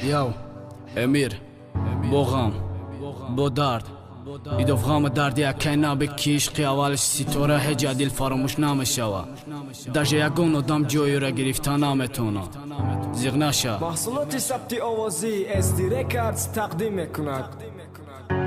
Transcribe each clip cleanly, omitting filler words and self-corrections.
یو امیر بوغام با درد ایدوف غام دردی اکینا بکیش قیاوالش سیتوره هجا دل فراموش نمیشوه درجه یگون آدم جوی را گرفته نمیتونه زیغ نشه. محصولات ثبت آوازی SD Records تقدیم میکند.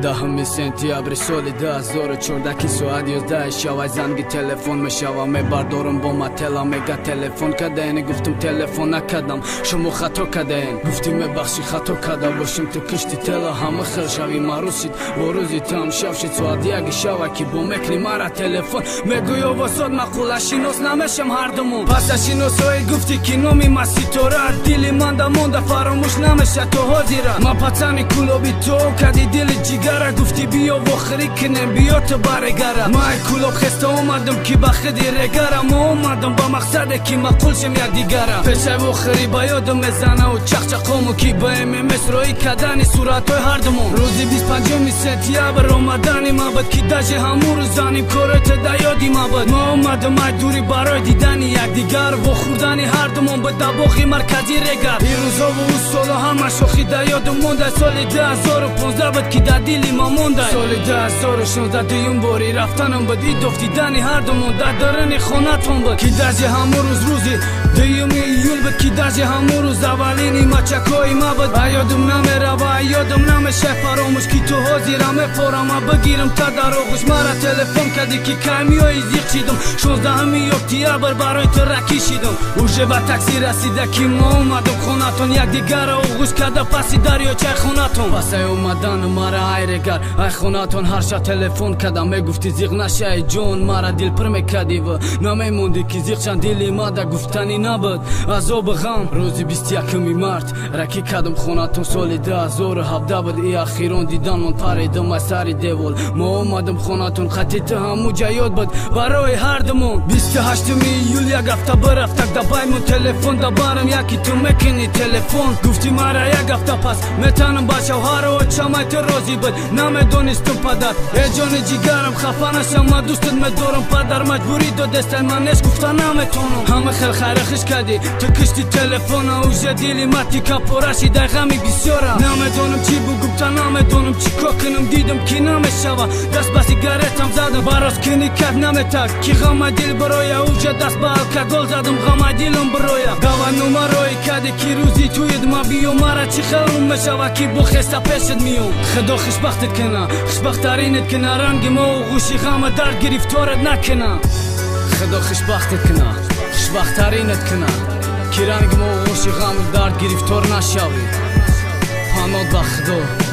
دهم سنتیابر سال 2014 ساعت 11 شب زنگ تلفن میشوم میبردارم با متلا میگه تلفن کردین گفتم تلفن نکردم شما خطا کردین گفتی میبخشی خطا کرده باشم تو کشتی تلا همه خیر شوی مروسید و روزی تام شب شد ساعت یک شب که با مکنی مرا تلفن میگوی واساد مقوله شیناس نمیشم هر دومون پس شیناسایی گفتی که نومی مسیطوره دلی من مونده فراموش نمیشه تو حاضره ما پتنی کلوبی تو کردی دل جیگره گفتی بیا و خری کنم بیا تو برگره ما کلوب خسته اومدم که بخدی رگره ما اومدم با مقصده که مقول شم یک دیگره پیشه و خری با یادم میزنه و چقچقامو که با مصرایی کدنی صورتای هر دومون روزی 25 سپتامبر اومدنی ما بود که دجه همون رو زنیم کارت دیادی ما بود ما اومدم دوری برای دیدنی یک دیگر و خوردنی هر دومون به دباغی مرکزی رگر این روزا و اون سالا همه شوخی دیادم مونده سال 2015 بود که دیلی ما مونده سال 2016 دیون باری رفتنم بود ایدوف دیدنی هر دومون در درن خونتون بود که دجه همون روزی دیوم ایول بود که دجه همون روز اولینی مچکای ما بود یادم نمیره و یادم نمیشه فراموش که تو حاضرم پارم بگیرم تا در آغوش مرا تلفن کردی که کمیایی زیغ چیدم 16 اکتبر برای تو رکیشیدم اوژه و تاکسی رسیده که ما اومدم خونتون یک دیگر آغوش کرده پسی دریاچه خونتون پس اومدن مرا ایرگر ای خونتون هر شب تلفن کردم میگفتی زیغ نشه ای جون مرا دل پر میکردی و نمیموندی که زیغ چند دلی ما در گفتنی نبود عذاب غم روزی 21 مارت رکی کردم خونتون سال 2017 بود ای اخیران دیدن من پریدم از سر دیوال ما اومدم خونتون خطیت همو جایاد بود برای هر دومون 28 ایول یک هفته برفتک دبایمون تلفن دبارم یکی تو مکنی تلفن گفتی مرا یک هفته پس میتونم با شوهر و چمای تو راضی بود نمیدونستم پدر ای جان جیگرم خفه نشم من دوستت میدارم پدر مجبوری دو دست من نش گفته نمیتونم همه خیل خیرخش کردی تو کشتی تلفن اوژه دیلی متی کپورشی در غمی بسیاره نمیدونم چی بگم تا نمیدونم چی کنم دیدم که نمیشوه دست با سیگارتم زدم براز کنی کت نمیتک کی غم دل برای اوژه دست با الکل زدم غم دلم برای گاوا نمرایی کردی که روزی توید ما بیو مرا چی خلوم میشوه که بو خسته پیشت میوم خدا خوشبختت کنه خوشبختترینت کنه رنگ ما و غوشی غم درد گرفتارت نکنه خدا خوشبختت کنه خوشبختترینت کنه که رنگ ما و غوشی غم درد گرفتار نشوی پناه به خدا